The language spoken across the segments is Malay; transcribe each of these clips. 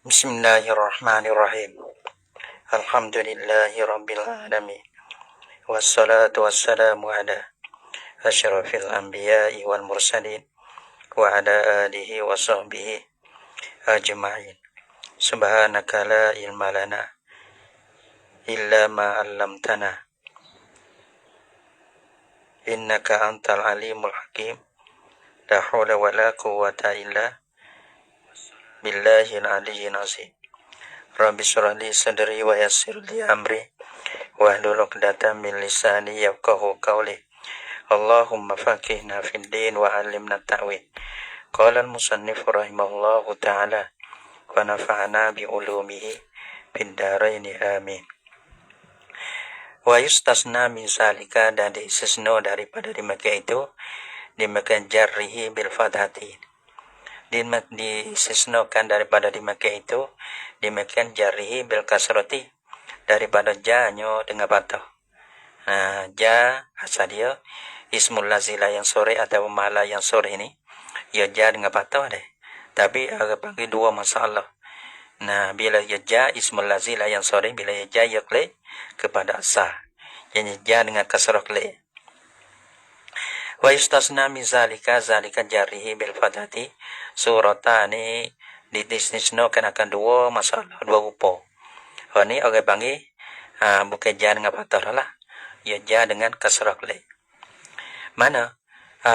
Bismillahirrahmanirrahim. Alhamdulillahi rabbil alamin. Wassalatu wassalamu ala asyrafil anbiya'i wal mursalin wa ala alihi wa sahbihi ajma'in. Subhanaka la ilma lana illa ma 'allamtana. Innaka antal alimul hakim. La haula wa la quwwata illa billahil aliyyil azim. Rabbi shrah li sadri wa yassir li amri wahlul 'uqdatam min lisani yafqahu qawli. Allahumma faqihna fid din wa 'allimna ta'wil. Qala al-musannif rahimahullahu ta'ala wa nafa'ana bi ulumihi fid dharain amin. Wa yustasna min zalika, dan diistisna daripada demikian itu demikian jarrihi bil fathati, disisnokan daripada demikian itu demikian jarrihi bil kasrati, daripada janyo dengan patah. Nah, ja asal dia ismul lazila yang sore atau mala yang sore ini ya ja dengan patah deh, tapi agak panggil dua masalah. Nah, bila ya ja ismul lazila yang sore, bila ya ja yakle kepada asa, jadi ja dengan kasrah le. Wa yustasna min zalika jarrihi bil fathati suratani, ditisnisnokan akan dua masalah, dua rupa. Ini orang panggil bukan ja dengan patah lah, ya ja dengan kasrah le. Mana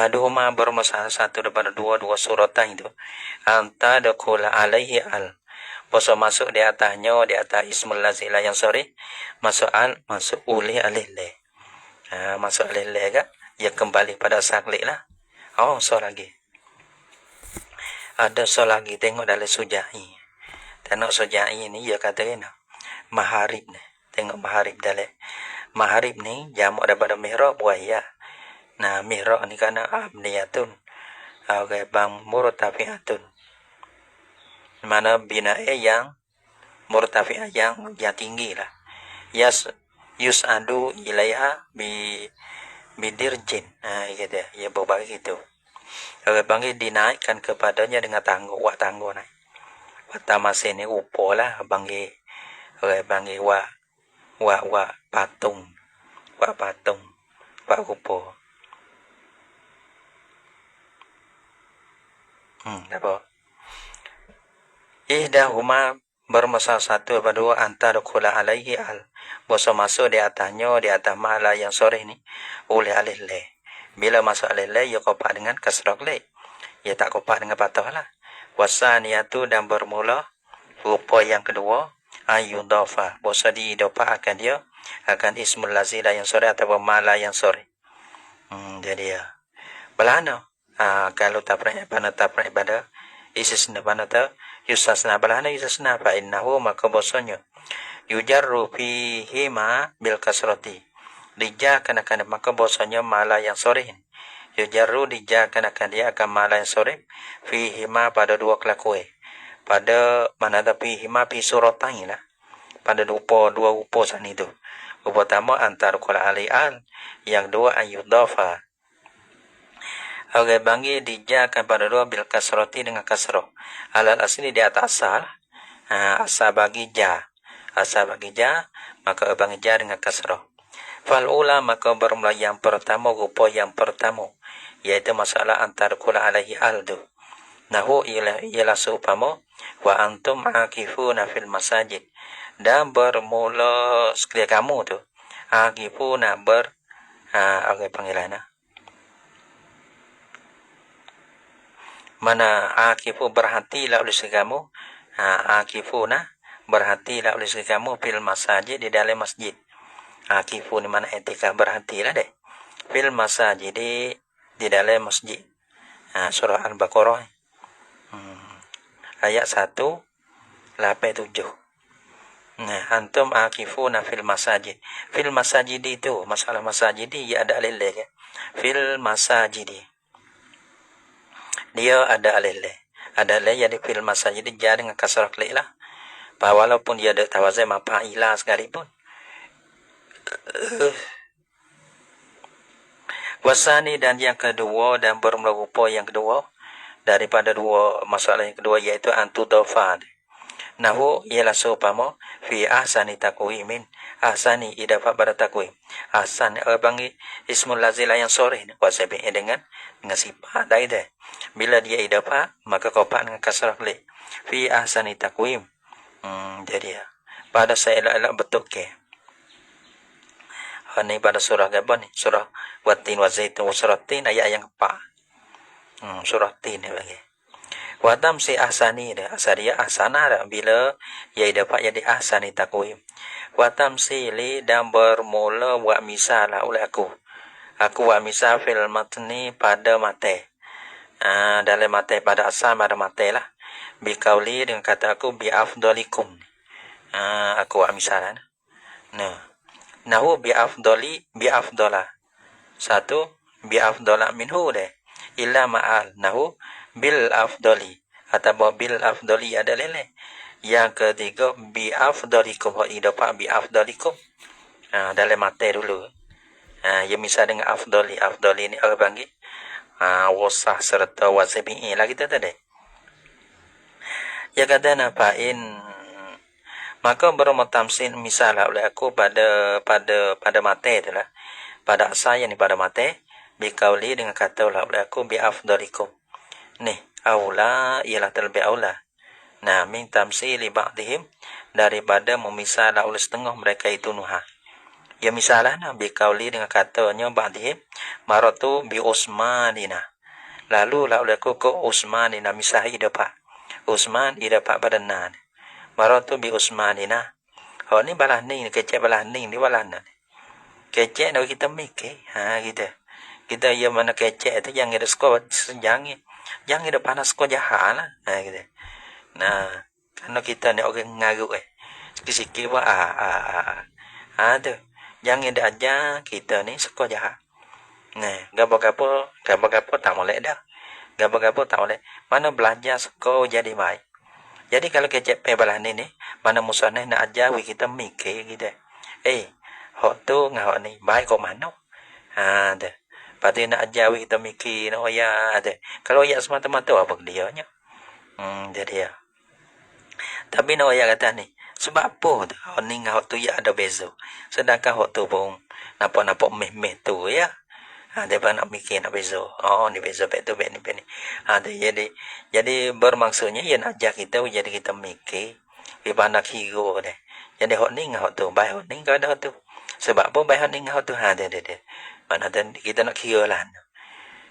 dua bermasalah satu daripada dua suratan itu anta dakula alaihi al, boso masuk di atasnya, di atas ismul lazila yang sorry, masuk al, masuk uli alih le. Masuk alih le kan, ya kembali pada sakli lah. Oh, so lagi ada so lagi, tengok dalam sujai. Tengok sujai ini ya katakan maharib ni. Tengok maharib dalam maharib ni jamak daripada mihrab buaya. Nah, mihrab ni kana abniyatun bang murtafi'atun, mana binae yang murtafi'ah yang tinggi lah. Yus'adu ilaiha bidirjin. Nah, gitu ya, begitu. Orang panggil dinaikkan kepadanya dengan tangga, wak tangga naik. Pertama sini upo lah panggil, orang panggil wak patung, wak upo. Apa? Ihdahuma bermasalah satu apa dua antara kula alaihi al, boso masuk di atasnya, di atas mala yang sore ini oleh alih le. Bila masuk alih le, ya kopak dengan kasrah le, ya tak kopak dengan patah lah. Wasaniyatu, dan bermula rupa yang kedua ayudafa, boso diidofa akan dia akan ismul lazila yang sore atau mala yang sore. Jadi ya belana kalau tak pernah pada istisna panata yustasna balana yustasna fa innahu, maka bosonyo yujarru fihi ma bil kasrati, dijakan akan maka bosonyo mala yang sore ini yujarru, dijakan akan dia akan mala yang sore fihi ma pada dua kelakuan, pada mana ada fihi ma fi suratan lah, pada dua rupa sana itu. Rupa pertama antara kula alian, yang dua ayudafa. Orang panggil dijakan pada dua bil kasrati, dengan kasrah. Alal asli di atas asal. Asal bagi ja. Maka bagi ja dengan kasrah. Fal ula, maka bermula yang pertama, rupa yang pertama, yaitu masalah antara kula alaihi aldu. Nahu ialah seumpama wa antum akifuna fil masajid, dan bermula sekalian kamu tu akifuna orang panggilan mana akifu berhatilah oleh kamu, akifuna berhatilah oleh kamu fil masajid, di dalam masjid. Akifu ni mana etika berhatilah deh fil masajid, di dalam masjid. Surah Al-Baqarah ayat 187. Nah, antum akifuna fil masajid. Fil masajid itu masalah masajid ya ada alil kan? Fil masajid dia ada alih jadi fil masajid dia dengan kasrah le lah, walaupun dia ada tawazai mafa'ila sekalipun. Wasani, dan yang kedua, dan bermerupa yang kedua daripada dua masalah yang kedua, yaitu antudofa, Nahu ialah sopamo fi ahsani takwimin. Ahsani idapat pada takwim. Ahsan bangi ismul lazila yang sore ni kuasa dengan sifat dah ide. Bila dia idapat maka kopak dengan kasrah li. Fi ahsani takwim. Jadi ya. Pada saya elak-elak betul ke. Ini pada surah apa ni? Surah Watin wa Zaitun wa surah Tin ayat yang keempat. Surah Tin ni bagi. Wadam si ahsani dah. Asaria ahsana dah. Bila ia dapat jadi ahsani takwim. Wadam si li dan bermula buat misal lah oleh aku. Aku buat misal fil matni pada mate. Dalam mate pada asal pada mate lah. Bikauli dengan kata aku bi afdalikum. Aku buat misal lah. Nahu bi afdala. Satu bi afdala minhu deh. Illa ma'al nahu bil afdali atau bil afdali ada lele. Yang ketiga bi afdalikum ho idapat bi afdalikum. Dalam mate dulu. Ya misal dengan afdali ni orang panggil wasah serta wazibi lah kita tadi. Ya kata napain maka bermatamsin misal oleh aku pada mate itulah. Pada saya ni pada mate bikauli dengan kata oleh aku bi afdalikum. Nih, aula ialah terlebih aula. Nah, min tamsili ba'dihim daripada memisah oleh setengah mereka itu nuha. Ya misalah nah bikauli dengan katanya ba'dihim maratu bi Usmanina. Lalu oleh aku ke Usmanina misahi dapat. Usman dapat pada nan. Maratu bi Usmanina. Oh ni balah ni kecek balah ni balah nan. Kecek nak kita mikir. Kita yang mana kecek tu yang ada skor jangan ada panas kau jahat lah. Gitu. Nah, karena kita ni orang ngaruk sikit-sikit buat tu. Jangan ada ajar kita ni skor jahat. Nah, gapo-gapo tak boleh dah. Gapo-gapo tak boleh. Mana belajar skor jadi baik. Jadi kalau kecek belah ni mana musuh ni nak ajar kita mikir gitu. Hok tu ngah ni baik kok mana? Tu. Pati nak ajar kita mikir nak ayat. Kalau ayat semata-mata apa dia nya? Jadi ya. Tapi nak ayat kata ni, sebab apa tu? Ni ngah tu ya ada beza. Sedangkan hok tu pun nampak meh-meh tu ya. Dia nak mikir nak beza. Ni beza bet tu bet ni. Jadi bermaksudnya ia nak ajar kita jadi kita mikir. Dia nak kira deh. Jadi hok ni ngah tu, baik hok ni kau ada tu. Sebab apa baik hok ni ngah tu dia. Mana kita nak kira lah.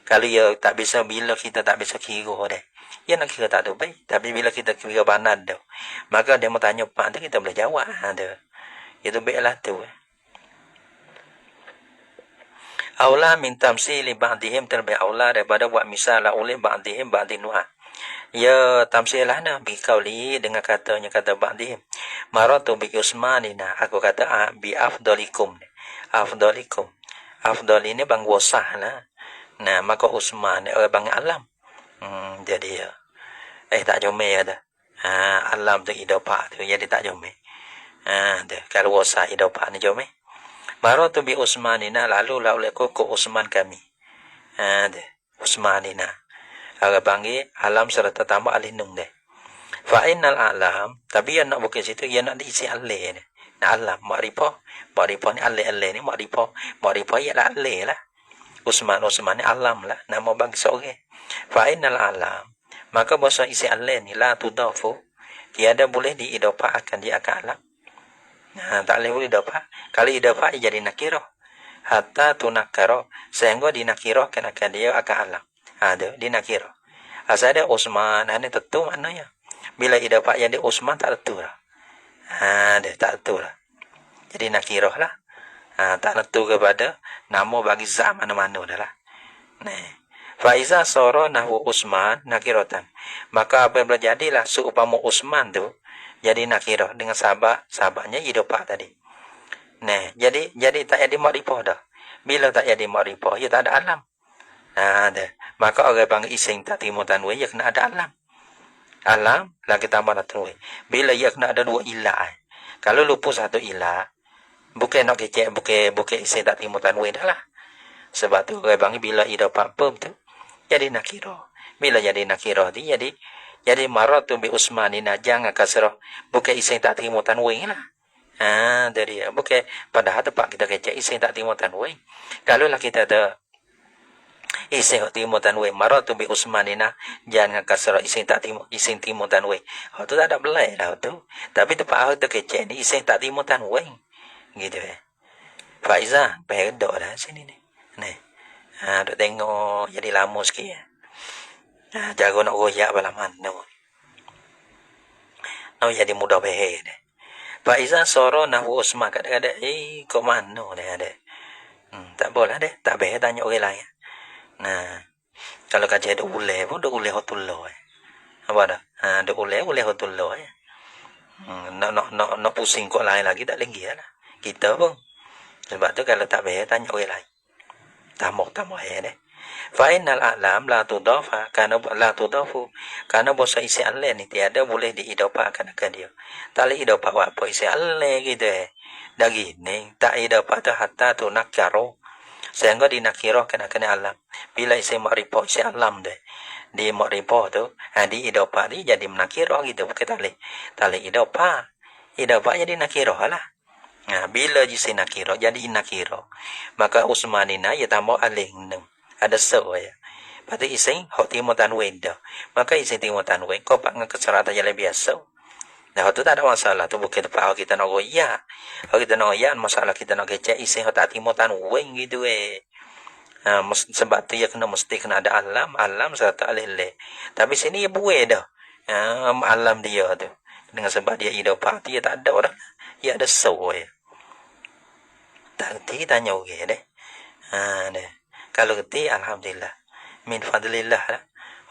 Kalau ia tak bisa bila kita tak bisa kira deh. Ia nak kira tak tu baik. Tapi bila kita kira banan tu. Maka dia mau tanya apa tu kita boleh jawab. Itu baiklah tu. Aula min tamsili ba'dihim terlebih aula daripada buat misal oleh ba'dihim ba'dinuha. Ya tamsilah na bikauli dengan kata ba'dihim. Maratu bi Usmanina. Aku kata bi afdalikum. Afdal ini bang wasah lah. Nah, maka Usman bang alam. Jadi ya. Tak jome ada. Alam tu idopa tu jadi tak jome. Kalau wasah idopa ni jome. Baru tu bi Usmanina lalu oleh ku Usman kami. Usmanina. Agak panggil alam serta tambah alih nung deh. Fa'inal alam tapi yang nak buka situ yang nak diisi alih ni. Nah alam makrifah ni alih ni makrifah ialah alih lah. Usman ni alam lah nama bagi seorang. Fa'inal alam maka bahasa isi alih ni la tudafu tiada boleh diidafahkan dia akan alam. Tak boleh idafah. Kalau idafah jadi nakirah. Hatta tunakkara sehingga dinakirahkan akan dia akan alam. Dinakirah. Asal ada Usman ini tentu maknanya. Bila idafah jadi Usman tak tentu lah. Dia tak tentu lah. Jadi nakirah lah. Tak tentu kepada nama bagi zat mana-mana dah lah. Faiza soro nahwu Usman nakiratan. Maka apa yang berjadilah seumpama Usman tu jadi nakirah dengan sahabatnya idafah tadi. Jadi tak jadi makrifah dah. Bila tak jadi makrifah, ia tak ada alam. Maka orang panggil ising tak terima tanwin, ia kena ada alam. Alam lagi tambah tanwin. Bila ia kena ada dua ilah. Kalau lupa satu ilah, bukan nak kecek, bukan ising tak terima tanwin dah lah. Sebab tu orang panggil bila idafah pem tu jadi nakirah. Bila jadi nakirah tu Jadi maratu bi usmanina jangan kasroh. Bukan isi tak timu tanwin lah. Dari bukan padahal tempat kita kecek isi tak timu tanwin. Kalau lah kita ada isi timu tanwin maratu bi usmanina jangan kasroh isi timu tanwin. Oh tu tak ada belai lah tu. Tapi tempat kita kecek ni isi tak timu tanwin. Gitu Faiza, pedok dah sini ni. Ni. Duk tengok jadi lama sikit. Jago nak royak bala mana. Nak jadi mudah behe deh. Faiza soro nahwu usma kadang-kadang kok mana dah ada. Tak boleh deh, tak behe tanya orang lain. Nah, kalau kaji ada ule pun ada ule hotullo. Apa dah? Ada ule hotullo. Nak pusing kok lain lagi tak lagi lah. Kita pun. Sebab tu kalau tak behe tanya orang lain. Tamok deh. Fainal alam la tudafa karena la tudafu karena bahasa isi Allah ni tiada boleh diidapakan ke dia. Tak boleh idapa apa isi Allah gitu Dari ni tak idapa tu hatta tu nakaro. Sehingga dinakiro kena alam. Bila isi makrifah isi alam deh. Di makrifah tu di idapa ni jadi menakiro gitu bukan tak boleh idapa. Idapa jadi nakiro lah. Bila jisi nakiro jadi inakiro. Maka usmanina ya tambah alih ada so ya. Pada ising hok timo tanwin dah. Maka ising timo tanwin kau pak ngekeseratan yang lebih biasa. Nah, itu tak ada masalah. Tu bukan tempat kita nak goyak. Kalau kita nak goyak, masalah kita nak kecek ising hok tak timo tanwin gitu sebab tu ya mesti kena ada alam serta alih. Tapi sini ya buai dah. Alam dia tu. Dengan sebab dia idopah tu ya tak ada orang. Ya ada so ya. Tak tanya orang deh. Deh. Kalau keti alhamdulillah min fadlillah lah.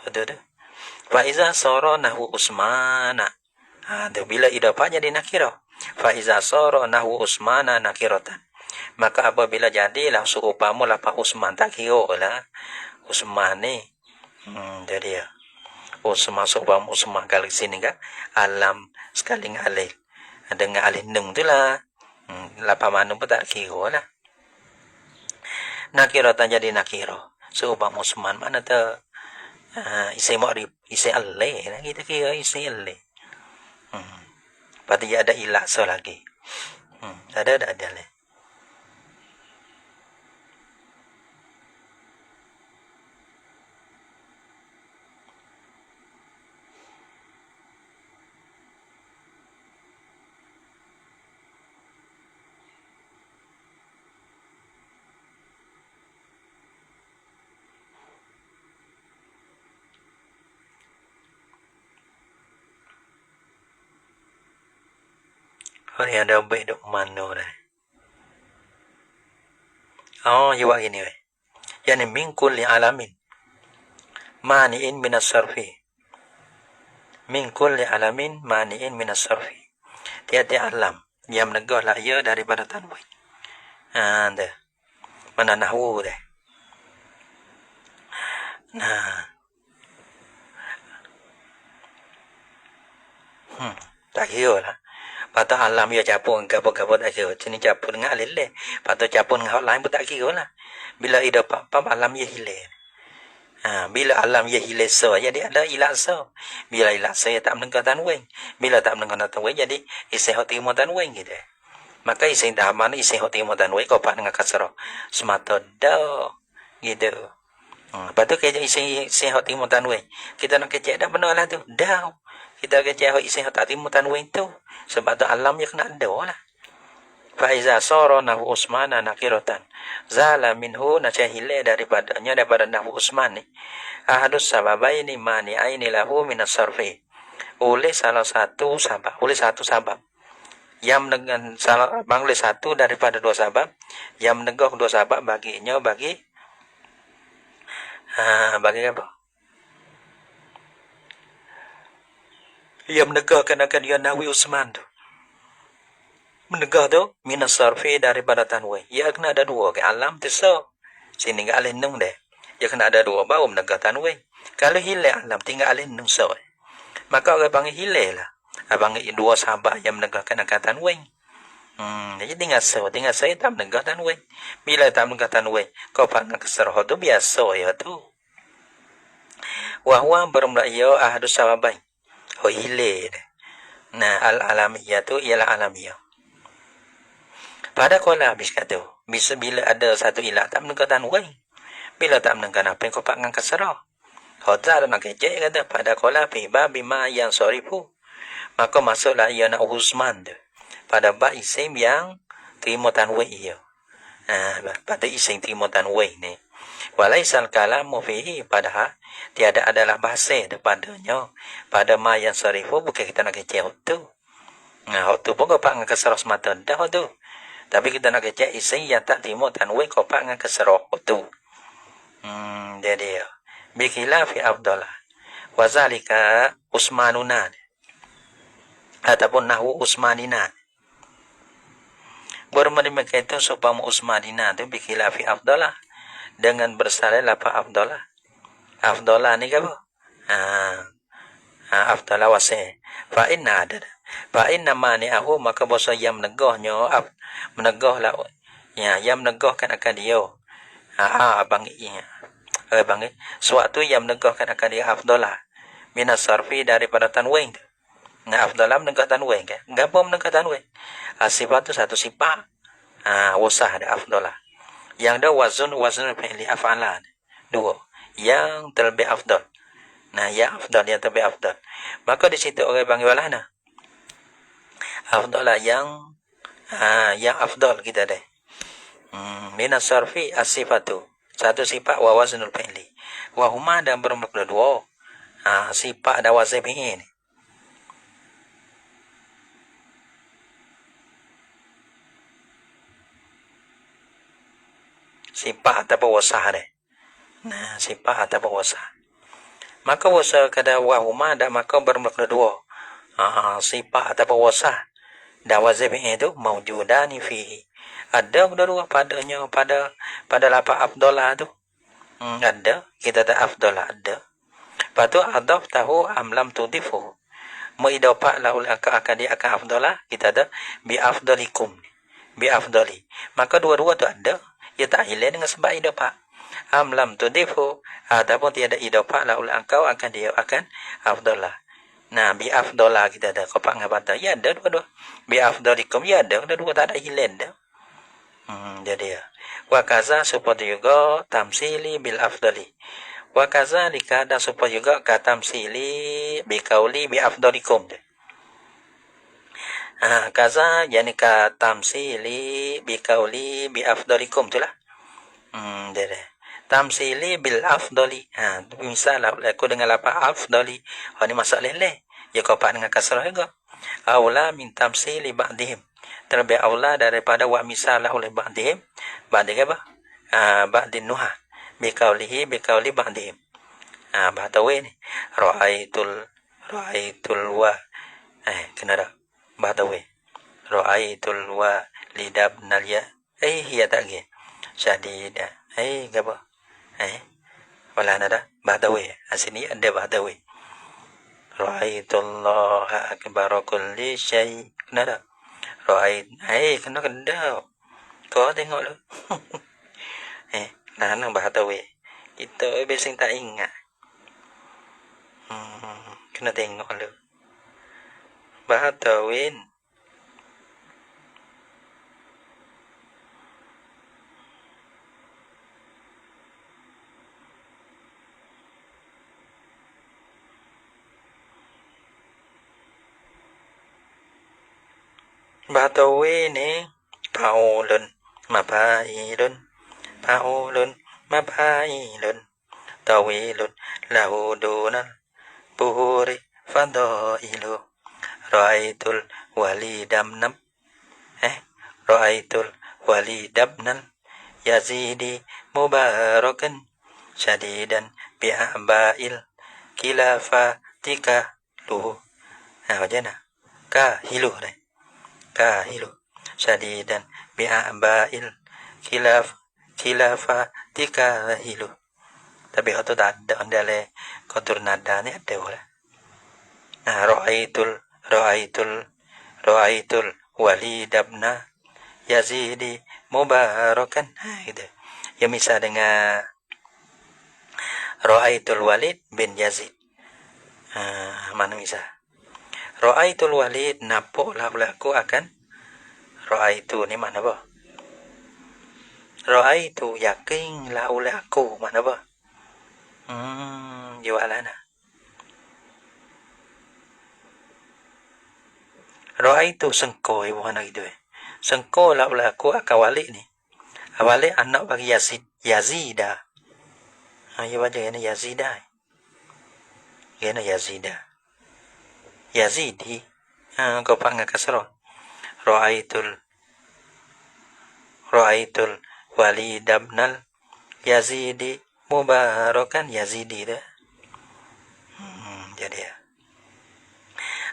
Betul tu. Fa iza sara nahwu usmana. Bila idafah jadi nakirah. Fa iza sara nahwu usmana nakiratan. Maka apabila jadilah seumpama lafaz Usman tak kira lah. Usman ni jadi ya. Usman seumpama Usman kali sini kan alam sekali ngalih. Dengan alih nung tu lah. Lapa mana pun tak kira lah. Nakiro tak jadi nakiro. Seubah musman mana tu? Isi ma'rif, isi alih. Kita kira isi alih. Berarti ada ilah so lagi. Ada lah. Oh, yang ada baik duk mana dah. Oh, you buat gini weh. Yani min kulli alamin mani'in minas sarfi. Min kulli alamin mani'in minas sarfi. Tiada alam yang menegah lah ia daripada tanwin. Dah. Mana nahwu dah. Nah. Tak kira lah. Patut alam ia capur gabung-gabung tak kira. Sini capur dengan alil. Patut capur dengan hal lain pun tak kira lah. Bila ia dapat apa alam ia hilang. Bila alam ia hilang so, jadi ada ilah so. Bila ilah so, ia tak menengah tanwin. Bila tak menengah tanwin, jadi isi hot timu tanwin gitu. Maka isi dah mana isi hot timu tanwin kau pak dengan kasroh. Semata dah gitu. Lepas tu kerja isi hot timu tanwin. Kita nak kecek dah benar lah tu. Dah. Kita kecek isi hot timu tanwin tu. Sebab tu alam yang kena ada lah. Faiza soro nahu usmana nakiratan. Zala minhu nacahile daripada nahu usman ni. Ahadus sababaini mani aini lahu minas sarfi. Oleh salah satu sabab. Yang dengan oleh satu daripada dua sabab. Yang menegak dua sabab bagi apa? Yang menegakkan akan dia Nawi Usman tu. Menegak tu minas sarfi daripada tanwin. Ya kena ada dua ke alam tu so. Sini ke alih nung deh. Ya kena ada dua baru menegak tanwin. Kalau hilang alam tinggal alih nung so. Maka orang panggil hilang lah. Abang dua sahabat yang menegakkan akan tanwin. Jadi tinggal saya tak menegak tanwin. Bila tak menegak tanwin, kau panggil keserah tu biasa ya tu. wa huwa bermula ia ahadus sababain. Ho ile. Nah, al-alamiyah tu ialah alamiah. Pada kola habis kata, bisa bila ada satu ilah tak menengah tanwai. Bila tak menengah apa yang kau pak dengan kasarah. Hotar nak kecek kata pada kola piba bima yang sorifu. Maka masuklah ia nak Usman tu. Pada bak isim yang terima tanwai ia. Pada isim terima tanwai ni. Walaisal kalamu fihi padahal tiada adalah bahasa padanya. Pada ma yang sorifu bukan kita nak kecek tu. Hak tu pun kau pak dengan kasarah semata dah tu. Tapi kita nak kecek isim yang tak terima tanwin kau pak dengan kasarah tu. Jadi bikhilafi afdalah. Wazalika Usmanuna ataupun nahwu Usmanina. Bermakna itu supaya Usmanina tu bikhilafi afdalah dengan bersalin apa afdalah. Afdalah ni apa? Afdalah wasi. Fa inna ada. Fa inna mani'ahu maka bahasa yang menegahnya menegahlah ya yang menegahkan akan dia. Abang suatu yang menegahkan akan dia afdalah minas sarfi daripada tanwin. Nah afdalah menegah tanwin kan. Gapo menegah tanwin? Sifat tu satu sifat. Wasah ada afdalah. Yang ada wazun fi'li af'alan. Dua. Yang terlebih afdal. Nah, yang afdal yang terlebih afdal. Maka di situ orang panggil walana. Afdal lah yang afdal kita deh. Minas sarfi as-sifatu. Satu sifat wa waznul fi'li. Wa huma dan bermakna dua. Sifat dan wazn fi'il. Sifat ataupun wasah deh. Nah, sifat ataupun wasah. Maka wasah kada wa huma dan maka bermakna dua. Sifat ataupun wasah. Dan wazn fi'il itu maujudani fihi. Ada kedua padanya pada lafaz afdalah tu. Ada, kita tak afdalah ada. Patu adaf tahu amlam tudifu. Muidafah lahul akadi akan afdalah kita ada bi afdalikum. Bi afdali. Maka dua-dua tu ada. Ia tak hilang dengan sebab idafah. Amlam tudifu ataupun tiada idafah lahul angkau akan dia akan afdalah. Nah, bi afdalah kita ada kopak ngabata. Ya ada dua-dua. Bi afdalikum ya ada dua-dua tak ada hilang dah. Jadi ya. Wa kaza supaya juga tamsili bil afdali. Wa kaza dikada supaya juga katamsili bi qauli bi afdalikum. Kaza yani katamsili bi qauli bi afdalikum itulah. Jadi tamsili bil afdali. Misal aku dengan apa afdali. Ini masalah leh. Ya kau pak dengan kasrah juga. Aula min tamsili ba'dihim. Terlebih aula daripada wa misalah oleh ba'dihim. Ba'dih apa? Ba'din nuha. Bikaulihi bikauli ba'dihim. Bahatawi ni. Ra'aitul wa. Kenapa? Bahatawi. Ra'aitul wa lidab nalia. Ya tak lagi. Syadida. Apa? Wala nada. Bahatawi. Sini ada bahatawi. Ra'aitullaha akbar kulli syai. Kenapa? Kena kena. Kau tengok lu. Dah nak bahatawi. Kita biasa tak ingat. Kena tengok lu. Bahatawin. Bahatawi ni paulun mapailun paulun mapailun tawilun lahu dunal buhuri fadailu ra'aitul walidamnam ra'aitul walidabnal yazidi mubarakan syadidan bi'abail kilafatika luhu. Macam mana? Kahilu ni. Kahilu syadidan bi'abail kilafatika hilu. Tapi itu tak ada dalam kontur nada ni ada pula. Ra'aitul walidabna yazidi mubarakan. Gitu. Ya misal dengan Ra'aitul Walid bin Yazid. Mana bisa? Ra'aitul Walid napok lah aku akan ra'aitu ni mana apa? Ra'aitu yakin lah oleh aku mana apa? Jualan. Ra'aitu sengko ibu mana gitu Sengko lah oleh aku akan Walid ni. Walid anak bagi Yazida. Ya baca ini Yazida. Ini Yazida. Yazidi. Kau panggil kasro. Ra'aitul Walid ibnal Yazidi Mubarakan Yazidi dah. Jadi ya.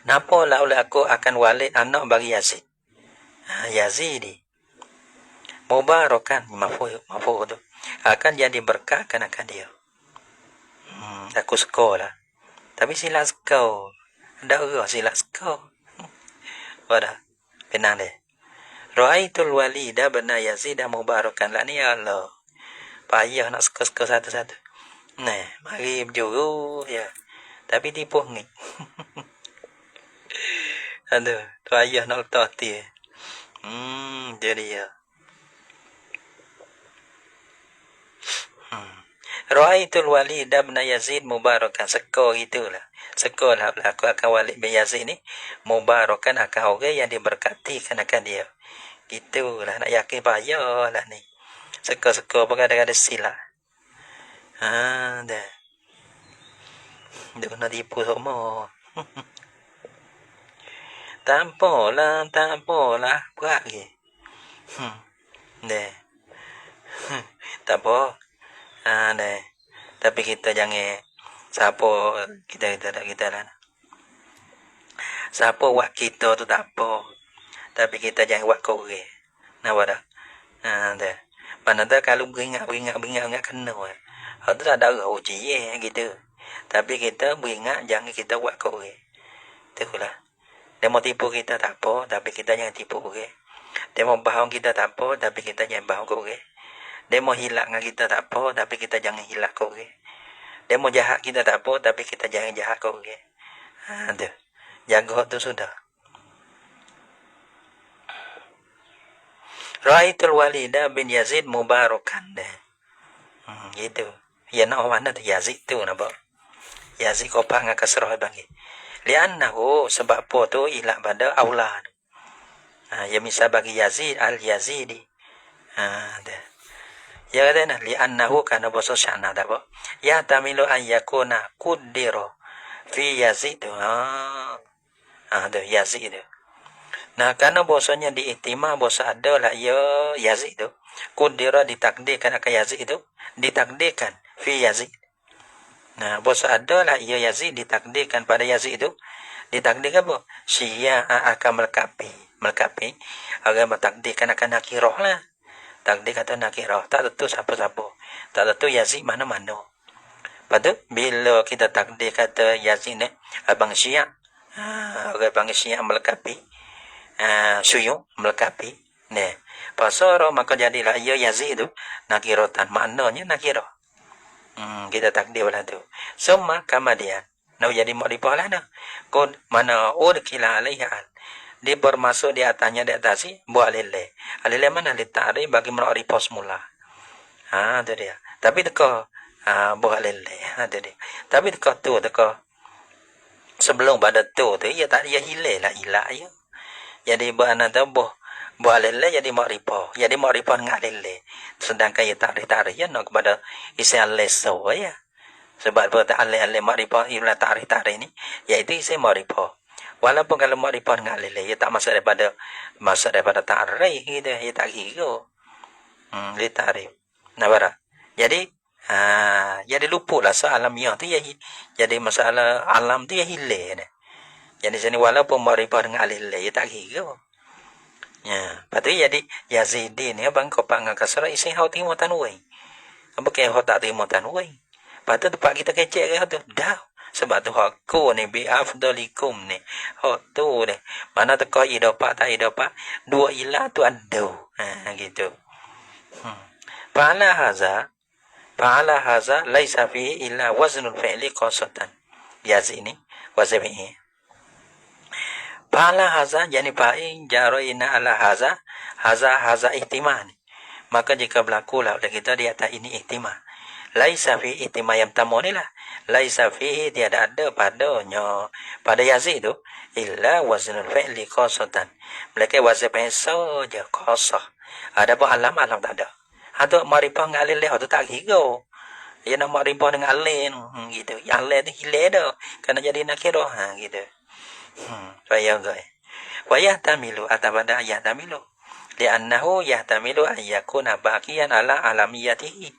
Napa lah oleh aku akan Walid anak bagi Yazid. Yazidi. Mubarakan mafu tu. Akan jadi berkah akan dia. Aku sekolah. Tapi sila sekolah. Ada sila sekolah. Wadah. Penang deh. Ra'aitul walida bana Yazid mubarakan lah ni Allah. Payah nak suka-suka satu-satu. Nah, mari berjuru ya. Tapi tipu ni. Aduh, payah nak letak hati. Jadi ya. Ra'aitul walida bana Yazid mubarakan. Sekor itulah. Sekor lah aku akan Walid bin Yazid ni. Mubarakan akan orang yang diberkati akan dia. Itulah nak yakin payah lah ni. Sekor-sekor pun kadang-kadang silap. Dah. Dia kena tipu semua. Tak apalah. Buat lagi. Dah. Tak apa. Dah. Tapi kita jangan siapa kita lah. Siapa buat kita tu tak apa. Tapi kita jangan buat korek. Nampak tak? Dah. Mana tak kalau beringat kena. Hak tu ada uji gitu. Tapi kita beringat jangan kita buat korek. Itulah. Dia mau tipu kita tak apa, tapi kita jangan tipu korek. Dia mau bohong kita tak apa, tapi kita jangan bohong korek. Dia mau hilak dengan kita tak apa, tapi kita jangan hilak korek. Dia mau jahat kita tak apa, tapi kita jangan jahat korek. Tu. Jaga tu sudah. Ra'aitul Walida bin Yazid mubarakan dah. Gitu. Ya nak mana tu Yazid tu nampak. Yazid kau panggil kasrah bagi. Liannahu sebab apa tu ilah pada aula. Ya misal bagi Yazid al-Yazidi. Dah. Ya kata nak liannahu kana bahasa syana dah apa. Ya tamilu an yakuna kuddiro fi Yazid tu. Tu Yazid tu. Nah, karena bahasanya diiktimah bahasa ada lah ya Yazid itu. Kudira ditakdirkan akan Yazid itu. Ditakdirkan fi Yazid. Nah, bahasa ada lah ya Yazid ditakdirkan pada Yazid itu. Ditakdirkan apa? Syia akan melekapi. Agar bertakdirkan akan nakirah lah. Takdir kata nakirah. Tak tentu siapa-siapa. Tak tentu Yazid mana-mana. Lepas bila kita takdir kata Yazid ni, abang Syia. Abang Syia melekapi. Suyung melekapi pasal maka jadilah ia Yazid tu nakiratan maknanya nakirah kita takdir lah tu semua kemudian nak jadi makrifah lah dah kod mana urkila alaiha dia bermasuk di atasnya di atas si buat alilai mana litari bagi makrifah semula tu dia tapi teka buat alilai tu dia tapi teka sebelum pada tu ia tak dia hilai lah ilah ya. Jadi buat tu buat lele jadi makrifah. Jadi makrifah dengan lele. Sedangkan ia tarik ya nak kepada isi al-leso ya. Sebab buat al-lele makrifah ialah tarik ni. Iaitu isi makrifah. Walaupun kalau makrifah dengan lele ia tak masuk daripada tarik gitu. Ia tak kira. Dia tarik. Nampak? Jadi jadi lupa lah soal alamiah tu ya. Jadi masalah alam tu ya hilang. Jadi sini walaupun makrifah dengan alilai, ia tak kira. Ya, lepas tu jadi Yazidi ni abang kau panggil kasar isi hau timo tanwai. Bukan hau tak timo tanwai. Lepas tu tempat kita kecek ke tu. Dah. Sebab tu aku ni bi afdalikum ni. Hau tu ni. Mana tu kau idapak tak idapak. Dua ilah tu ada. Gitu. Pala haza. Fa'ala haza laisa fihi illa waznul fi'li qasatan. Yazi ini wazn fi'li. Fa'ala haza yani fa'in jaroina ala haza, haza ihtimal. Maka jika berlaku lah oleh kita di atas ini ihtimal. Laisa fi ihtimal yang pertama ni lah. Laisa fihi tiada ada padanya pada yazi itu illa waznul fi'li qasatan. Mereka wazn fi'li saja qasah. Ada pun alam tak ada. Atau marifah dengan alil itu tak kira. Ya nak marifah dengan alil gitu. Yang alil tu hilang dah. Kerana jadi nakirah gitu. Faham tak? Wa yahtamilu atabada yahtamilu. Li'annahu yahtamilu an yakuna baqiyan ala alamiyatihi.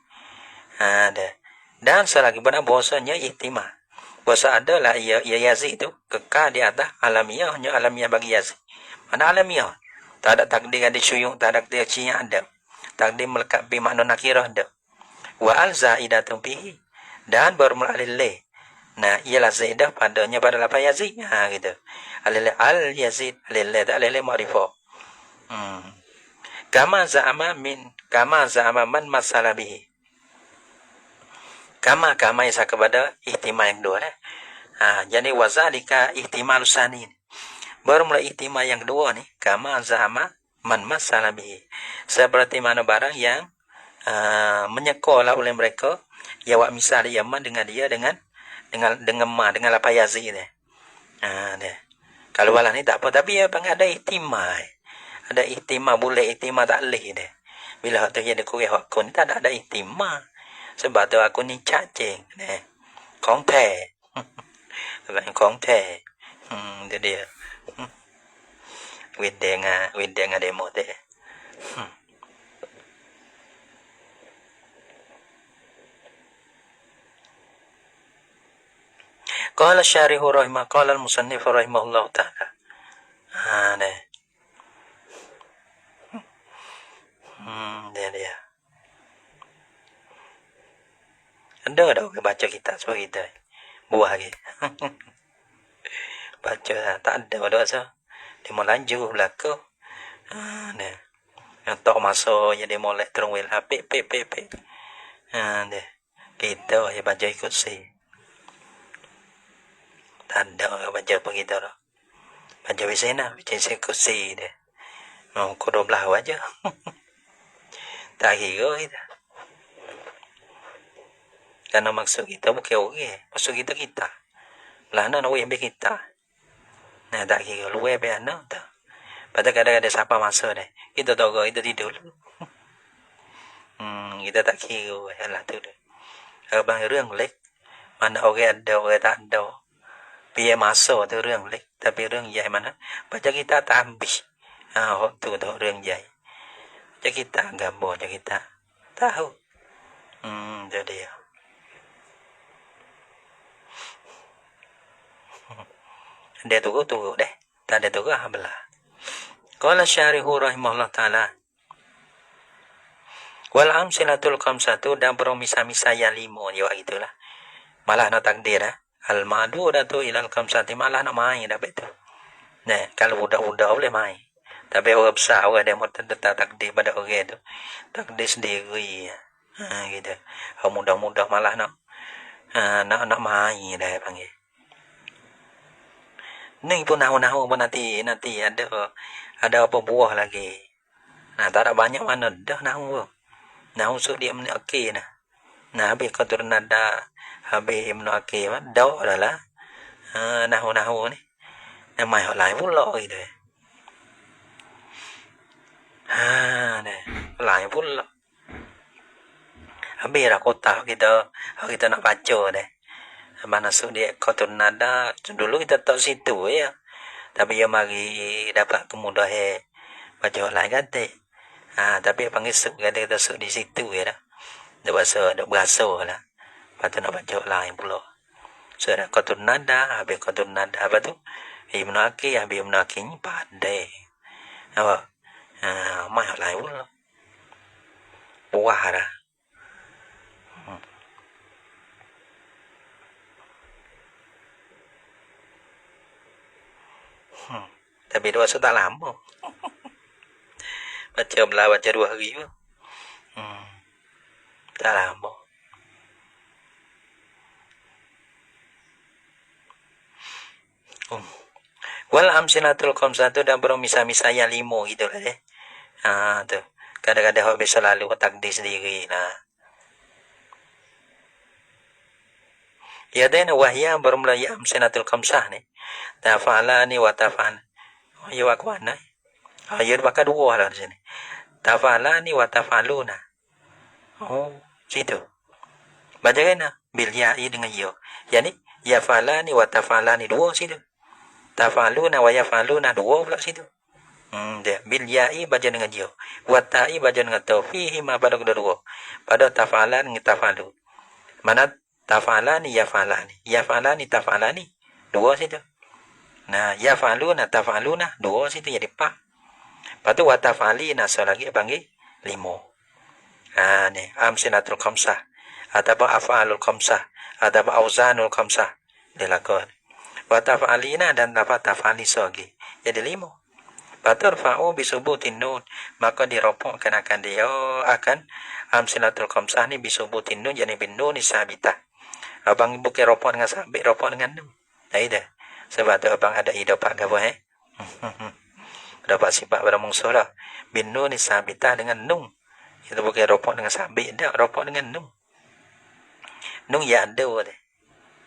Ada. Dan selagi benar bahasanya ihtimal. Bahasa adalah ia yazi itu kekal di atas alamiahnya alamiah bagi yazi. Mana alamiah? Tak ada takdir ada syuyung, tak ada takdir yang ada. Takdir melekat bi makna nakirah ada. Wa al-zaidatun fihi. Dan bermula alillah. Nah, ialah zaidah padanya pada lafaz yazid. Gitu. Alillah al-yazid, alillah tak alillah ma'rifah. Kama za'ama man masalah bihi. Kama isa kepada ihtimal yang kedua. Jadi wazalika ihtimal usani. Baru mulai ihtimal yang kedua ni. Kama za'ama man masalah bihi. Seperti mana barang yang menyekolah oleh mereka. Ya wak misal yaman dengan dia dengan lapar yazid dia. Kalau walah ni tak apa. Tapi ya panggil ada ihtimal. Ada ihtimal boleh, ihtimal tak boleh dia. Bila tu dia kurang aku ni tak ada ihtimal. Sebab tu aku ni cacing. Khóng thề. Bạn khóng thề. Itu dia. Widya demo dia. Qala syarihu rahimah, qala al-musannif rahimahullah ta'ala. Dia. Ada orang baca kitab seperti kita. Buah lagi. Baca tak ada rasa. Dia mau lanjut belakang. Yang tak masuk je dia molek terung wil apik pik. Dia. Kita ya baca ikut si. Tak ada orang baca apa kita dah. Baca bisena, baca ikut si dia. Mau kau 12 aja. Tak kira kita. Karena maksud kita bukan orang. Maksud kita. Lah nak ambil kita. Nah tak kira luar biar nak tak. Pada kadang-kadang siapa masuk deh. Kita tahu kita tidur. Kita tak kira. Yalah tu deh. Abangរឿងเล็ก mana orang ada orang tak ada. Biar masuk tuរឿងเล็ก tapiរឿងใหญ่ mana baca kita tak habis. Tuរឿងใหญ่ Baca kita gambar baca kita tahu. Jadi dia. Dia tunggu deh. Tak ada tunggu belah. Qala syarihu rahimahullah ta'ala. Wal amsilatul khamsatu dan permisa-misa yang 5 ya itulah. Malah nak takdir al-madudatu ilal khamsati malah nak main dah betul. Nah, kalau budak-budak boleh main. Tapi orang besar orang dia mau tetap takdir pada orang tu. Takdir sendiri. Gitu. Orang mudah-mudah malah nak main dah panggil. Ni pun nahu-nahu pun nanti ada apa buah lagi. Nah, tak ada banyak mana dah nahu. Nahu so dia meni okey nah. Nah, habis qatur nada, habis meni okey mah dah lah. Nahu ni. Nama hak lain pula gitu. Nah, lain pula. Habis dah kotak kita nak baca deh. Mana so dia qatur nada dulu kita tak situ ya. Tapi dia mari dapat kemudahan baca lain kata. Tapi panggil sub kata kita sub di situ ya dah. Dia berasa lah. Lepas tu nak baca lain pula. So ada qatur nada, habis qatur nada apa tu? Ibnu Aqil, habis Ibnu Aqil ni pandai. Apa? Mai lain pula. Puah dah. Tapi dua tak lama. Baca belah baca 2 hari pun. Tak lama. Wal amsilatul khamsah tu dan bermisal-misal yang 5 gitu lah deh. Tu. Kadang-kadang hok bisa lalu takdir sendiri lah. Ya dan wahya bermula ya amsilatul khamsah ni. Tafalani wa tafan. Ya wakwana. Ya bakal dua lah di sini. Tafalani wa tafaluna. Oh, situ. Baca kan bil ya'i dengan ya. Yani ya falani wa tafalani dua situ. Tafaluna wa yafaluna dua pula situ. Dia bil ya'i baca dengan ya. Wa ta'i baca dengan ta. Fihi ma pada kedua. Pada tafalan dengan tafalu. Mana tafalani yafalani. Yafalani tafalani dua situ. Nah, yafaluna tafaluna dua situ jadi 4. Lepas tu wa tafalina lagi panggil 5. Ni amsilatul khamsah ataupun af'alul khamsah ataupun auzanul khamsah dilakukan. Wa taf'alina dan dapat taf'ali lagi. Jadi 5. Batul fa'u bisubutin nun, maka diropokkan akan dia akan amsilatul khamsah ni bisubutin nun jadi bin nun sabitah. Abang bukan ropok dengan sabit, ropok dengan nun. Dah. Sebab tu abang ada hidup apa dapat sifat pada mungsuh lah. Bin nun sabitah dengan nun. Itu bukan ropok dengan sabit dah, ropok dengan nun. Nun ya ada deh.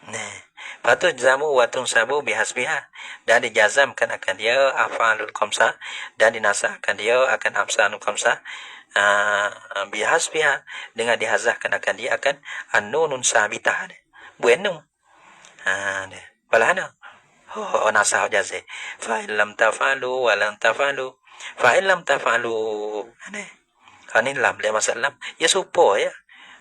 Nah, patut jamu watun sabu bihasbiha dan dijazamkan akan dia afalul khamsah dan dinasahkan dia akan amsalul khamsah bihasbiha dengan dihazahkan akan dia akan an-nunun sabitah. Buenung. Deh. Balana. Oh, nasah jaze. Fa illam tafalu wa lam tafalu. Fa illam tafalu. Deh. Ini lam le masalah. Ya supo ya.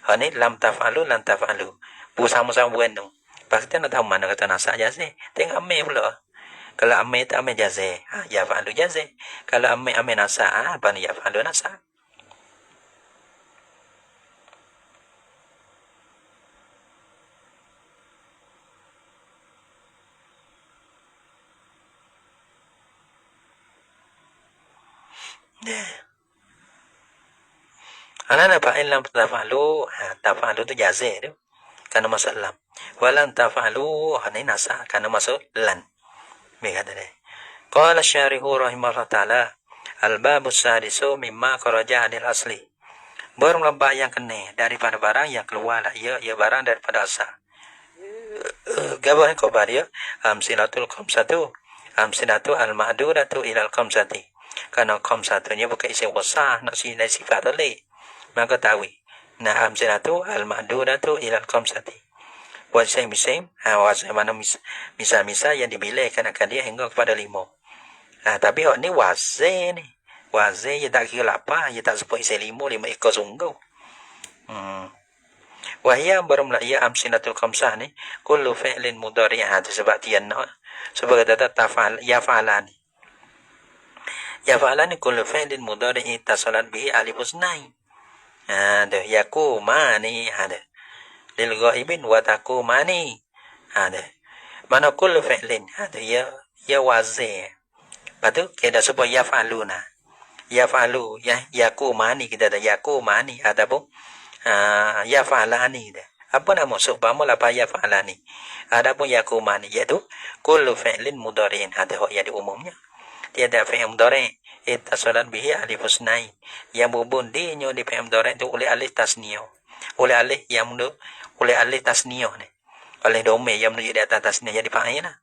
Ini lam tafalu lam tafalu. Bu sama-sama buenung. Pasti nak tahu mana kata nasah jaze. Tengok ame pula. Kalau ame tak ame jaze. Ya fa'alu jaze. Kalau ame nasah. Apa ni ya fa'alu nasah. Anak apa ilam tafalu. Tafalu tu jaze tu. Karena masuk lam. Walan tafalu. Ini nasah. Karena masuk lan. Mereka tadi. Qala syarihu rahimahullah ta'ala. Al-babu sadisu mimma kharaja anil asli. Bermula yang kena daripada barang yang keluar lah. Ya barang daripada asal. Gabah khabar ya. Amsilatul khamsatu. Amsilatu al-ma'duratu ilal khamsati. Karena khamsatunya bukan isi wasah. Nak sifat oleh. Maka tahu. Nah, amsilatu al-ma'duratu ilal khamsati. Wasai-misai. Wasai mana misal-misal yang dibilihkan akan dia hingga kepada 5. Tapi ni wasai ni. Wasai dia tak kira apa. Dia tak sebut isi 5 ekor sungguh. Wahia bermula ia amsilatul khamsah ni. Kullu fi'lin mudhari'ah. Sebab tiyan sebagai kata tafal ya fa'alani. Ya fa'alani kullu fi'lin mudhari'i tasalat bihi alifus nai. Ada yakumani ada. Lil ghaibin wa takumani ada. Mana kullu fi'lin ada ya wazi. Patu kita sebut ya fa'aluna. Ya fa'alu ya yakumani kita ada yakumani ada pun ya fa'alani dah. Apa nama subhama apa ya fa'alani. Adapun yakumani iaitu kullu fi'lin mudhari'in ada hok yang umumnya. Tiada fi'il mudhari' ittasalat bihi alifus nai. Yang berhubung dinyo di fi'il mudhari' itu oleh alif tasniyah. Oleh alif yang mendu oleh alif tasniyah ni. Oleh dome yang menuju di atas tasniyah jadi fa'il lah.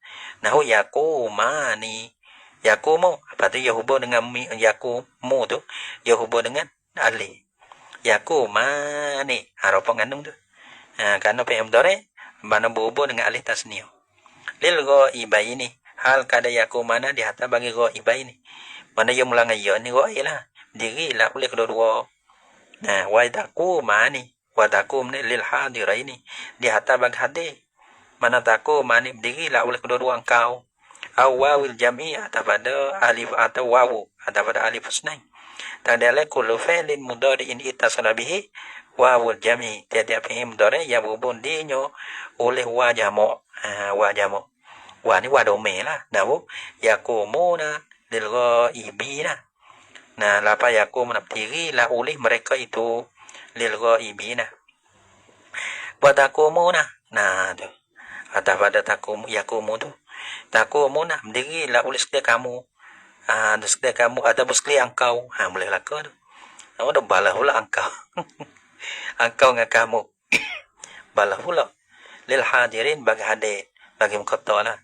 Nahu yakumani. Yakumu apa tu ya hubung dengan yakumu tu ya hubung dengan alif. Yakumani harapan ngandung tu. Karena fi'il mudhari' mana berhubung dengan alif tasniyah. Lil ghaibaini hal kada yakumana di atas bagi ghaibaini. Mana yang mula ngayo ni ghaib lah. Diri lah boleh kedua-dua. Nah, wa takumani wa takum ni lil hadiraini di atas bagi hadir. Mana takumani diri lah boleh kedua-dua engkau. Awawil jam'i atau pada alif atau wawu atau pada alif husnain. Tadala kullu fi'lin mudhari'in ittasala bihi wawul jam'i. Tiap-tiap fi'il mudhari' yang berhubung dinyo oleh wa jamu'. Wa jamu'. Wa ni wa dome lah. Nahu yakumuna lil ghaibina. Nah, lapa yakumuna berdiri lah oleh mereka itu lil ghaibina. Wa takumuna. Nah, tu. Atau pada takum yakumu tu. Takut mau nak berdiri lah oleh sekitar kamu. Sekitar kamu ada sekali engkau. Boleh lah kau tu. Kamu dah balah pula engkau. Engkau dengan kamu. Balah pula. Lil hadirin bagi hadir. Bagi mukatta lah.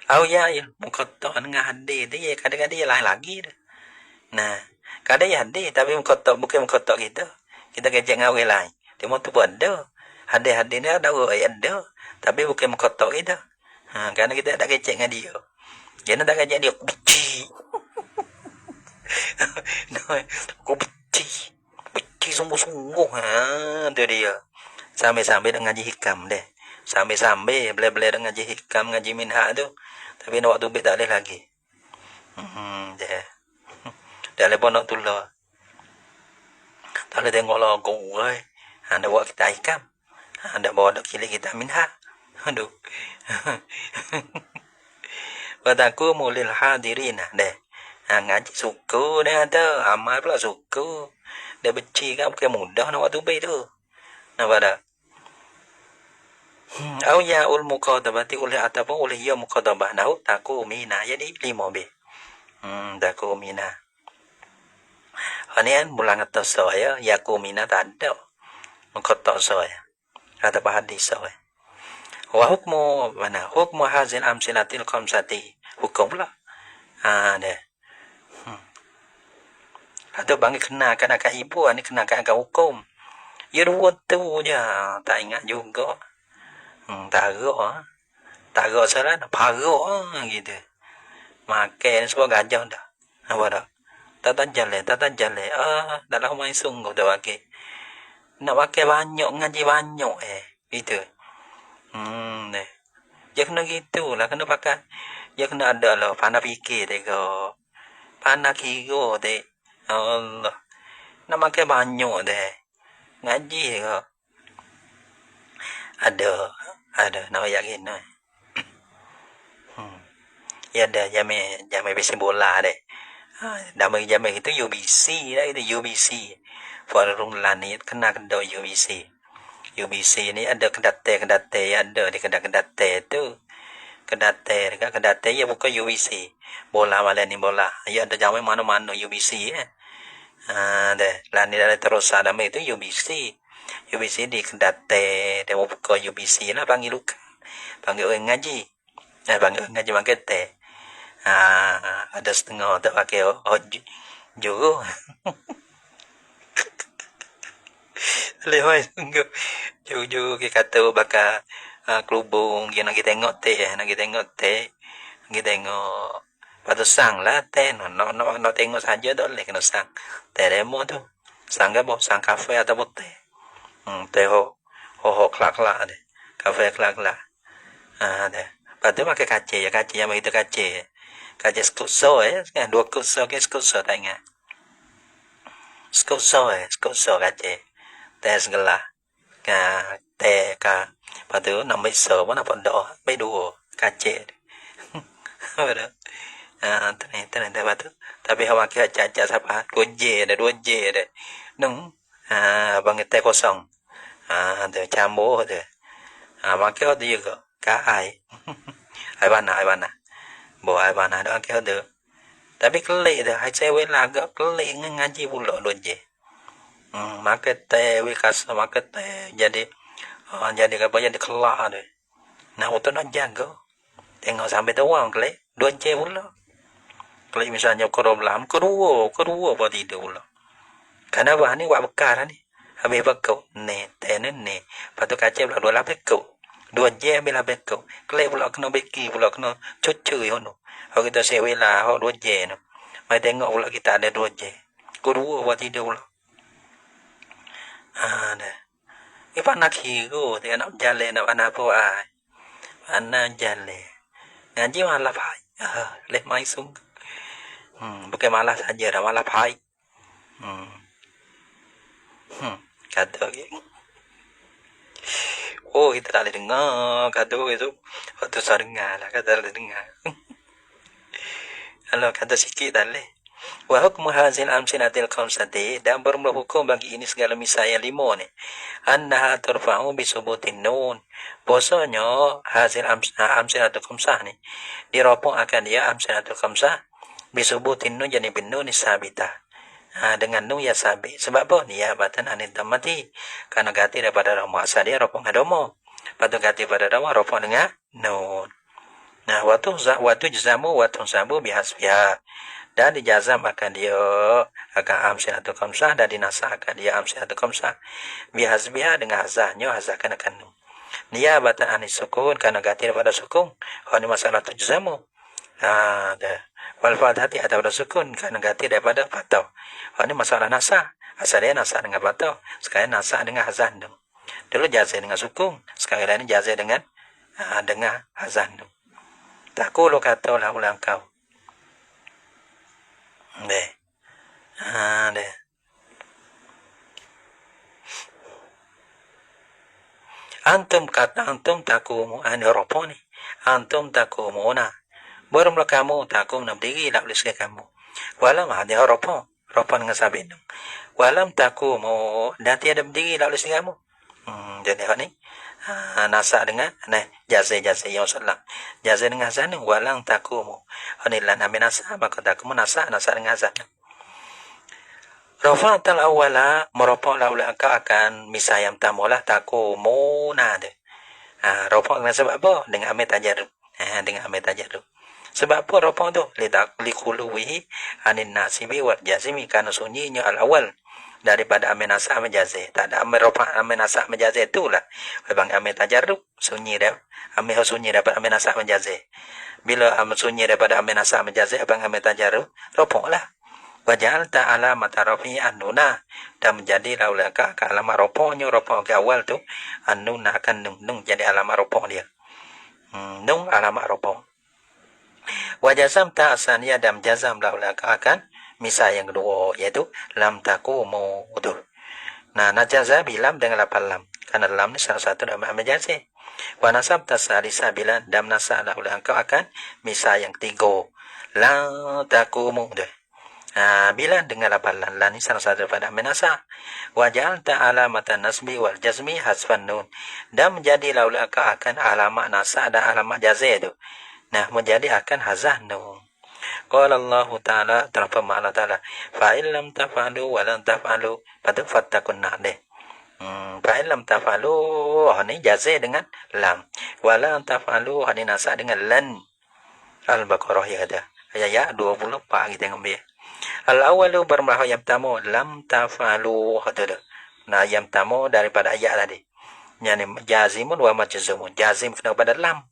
Ya, mukatta dengan hadir tu ya kadang-kadang lain lagi tu. Nah, kadang ya hadir tapi mukatta bukan mukatta kita. Kita kejek dengan orang lain. Dia mau tu pun ada. Hadir-hadir ni ada orang ada. Tapi bukan mukatta kita. Kerana kita tak kejek dengan dia. Dia tak kejek dia. Aku benci. Aku benci. Benci sungguh-sungguh. Tu dia. Sambil-sambil dengan ngaji hikam deh. Sambil-sambil boleh-boleh dengan ngaji hikam, ngaji minhak tu. Tapi nak waktu bit tak boleh lagi. Deh. Dah lepas nak tulah. Tak boleh tengok lagu. Anda buat kita hikam. Anda bawa dok kili kita minhak. Aduh. Wataku mulil hadirin deh. Ngaji suku dia ada. Amal pula suku. Dia benci kan bukan mudah nak waktu bit tu. Nampak tak? Au ya ul muqaddabati oleh ataupun oleh ya muqaddabah nahu taku mina jadi 5b. Taku mina. Anian mulang atas saya yaku mina tak ada. Muqaddab saya. Kata hadis saya. Wa hukmu mana? Hukmu hazil amsilatil khamsati. Hukum pula. Deh. Atau bagi kenakan akan ibu ni kenakan akan hukum. Ya dua tu je. Tak ingat juga. Tarak salah nak parok gitu. Makan semua gajah dah. Apa dah? Tak jalan. Dalam main sungguh dah pakai. Nak pakai banyak ngaji banyak gitu. Deh. Dia kena gitu lah kena pakai. Dia kena ada lah pandai fikir tega. Pandai kira deh. Allah. Nak pakai banyak deh. Ngaji ke. Ada nak yakin no. Ya ada jamai besi bola deh. Nama jamai itu UBC dah itu UBC. Forum Lanit kena UBC. UBC ni ada kedate ada di kedate tu. Kedate ya bukan UBC. Bola malam ni bola. Ya ada jamai mana-mana UBC ya. Deh. Lanit ada terus ada itu UBC. UBC di kedate dia mau buka UBC lah panggil luka panggil orang ngaji panggil orang ngaji pakai teh ada setengah tak pakai juru lewat juru kita kata bakal kelubung kita nak kita tengok teh kita tengok patut sang lah teh nak tengok saja tak boleh kena sang teh demo tu sang ke boh sang kafe atau teh teh ho kelak deh kafe kelak deh patut pakai kaca yang begitu kaca skuso kan 2 kuso ke skuso tak ingat skuso kaca teh segala teh ka patut nak besar pun apa dah bedo kaca ada ternyata patut tapi hawa kaca siapa 2J deh nung bang teh kosong ada campur tu. Pakai tu juga. Kai. Ai mana. Bawa ai mana dah pakai tu. Tapi kelik tu. Hai cewek lah agak kelik ngaji pula tu je. Makan teh, wikas makan teh. Jadi apa jadi kelak tu. Nak betul nak jaga. Tengok sampai tu orang kelik. 2 je pula. Kelik misalnya korom lam. Kedua buat tidur pula. Kenapa ni buat bekar ni? Habis bekau teh ni patut kaca pula 2 lapis kau 2 je bila bekau kelai pula kena beki pula kena cucu hono kalau kita sewa lah 2 je no mai tengok pula kita ada 2 je kedua buat tidur pula dah ipa nak hero dia nak jalan nak mana apa mana jalan ngaji malah pai leh mai sung bukan malah saja dah malah pai kata kita tak boleh dengar kata itu waktu saya dengar lah kata boleh dengar kalau kata sikit tak boleh Wa hukmu hazil amsinatil khamsati, dan bermula hukum bagi ini segala misal yang 5 ni. Annaha turfa'u bisubutin nun. Bahasanya hazil amsinatul khamsah ni diropok akan dia amsinatul khamsah bisubutin nun, jadi bin nun sabitah. Dengan nun ya sabit. Sebab apa? Niyabatan anid dhammati. Karena ganti daripada dhamma asal dia ropok dengan dhamma. Lepas ganti pada dhamma ropok dengan nun. Nah, waktu jazamu waktu sabu bihasbiha, dan dijazam akan dia akan amsinatul khamsah, dan dinasah akan dia amsinatul khamsah bihasbiha dengan hazahnya, hazah kena nun. Niyabatan anis sukun, karena ganti daripada sukun. Ini masalah tu jazamu. Wal fathati atau pada sukun, karena ganti daripada fathah. Ini masalah nasah. Asal dia nasah dengan fathah, sekarang nasah dengan hazah nun. Dulu jazah dengan sukun, sekarang ini jazah dengan hazah nun. Takulu kata lah ulang kau. Deh. Deh. Antum kata antum takumu ani ropo ni. Antum takumuna. Baru kamu takum nam diri lah tulis kamu. Walam ada ropo. Ropo dengan sabit. Walam takumu dan tiada berdiri lah tulis kamu. Jadi ni nasa dengan jazai yang salah. Jazai dengan hazan walang takumu. Anilan amin nasa, maka takumu nasa dengan hazan. Rafa'atal awwala meropok laula akan misayam tamulah takumu nade. Rafa'ah dengan sebab apa? Dengan amil tajarrub. Dengan amil tajarrub. Sebab apa rafa'ah tu? Liquluhi anin nasibi wal jazimi, karena sunyinya al-awwal daripada amil nasa amil jazai. Tak ada amil rafa'ah amil nasa amil jazai itulah. Bang amil tajarrub sunyi dah. Amil sunyi daripada amil nasa amil jazai. Bila amil sunyi daripada amil nasa amil jazai, abang amil tajarrub rafa'ah lah. Wajal ta'ala matarafi annuna, dan menjadi laulaka ke alamat rafa'ahnya, rafa'ah ke awal tu annuna akan nun jadi alamat rafa'ah dia. Nun alamat rafa'ah. Wajazam ta'asaniyah, dan jazam laulaka akan misal yang kedua, iaitu lam takumu tu. Nah, najaza bilam dengan lapan lam, karena lam ni salah satu dalam majazah. Wa nasab tasalisa bilan, dan nasab laulaka akan misal yang ketiga, la takumu tu. Bila dengan lapan lan ni salah satu daripada menasa. Wajal ta'ala matan nasbi wal jazmi hasfan nun, dan menjadi laulaka akan alamat nasa dan alamat jazai tu. Nah, menjadi akan hazah nun. Qala Allah Ta'ala, terfirman Allah Ta'ala, fa'in lam taf'alu wa lam taf'alu fattaqun nar. Fa'in lam taf'alu, ni jazai dengan lam. Wa lam taf'alu, ni nasa dengan lan. Al-Baqarah ya ada. Ayat 24 kita ambil. Al-awalu bermula yang pertama lam tafalu hadada. Nah, yang pertama daripada ayat tadi. Yani jazimun wa majzumun. Jazim kena pada lam.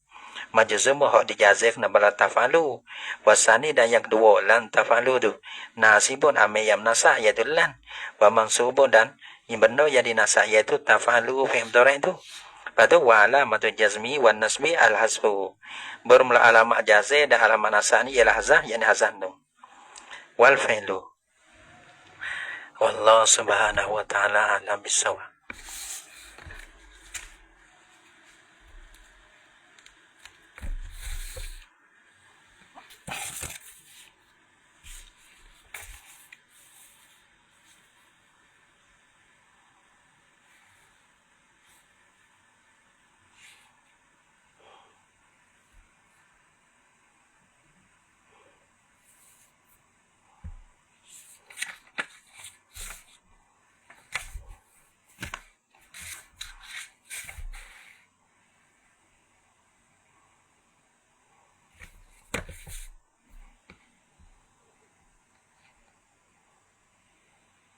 Majzumun hak dijazim kena pada tafalu. Wasani, dan yang kedua lan tafalu tu. Nasibun amil yang nasa iaitu lan. Wa mansubun, dan yang benar yang dinasa iaitu tafalu fi'il mudhari' tu. Lepas tu wa alamatu jazmi wan nasbi al-hasbu. Bermula alamat jazim dan alamat nasa ni ialah hazah, yani hazah tu. Wal fi'lu. Wallahu subhanahu wa ta'ala alam bisawab.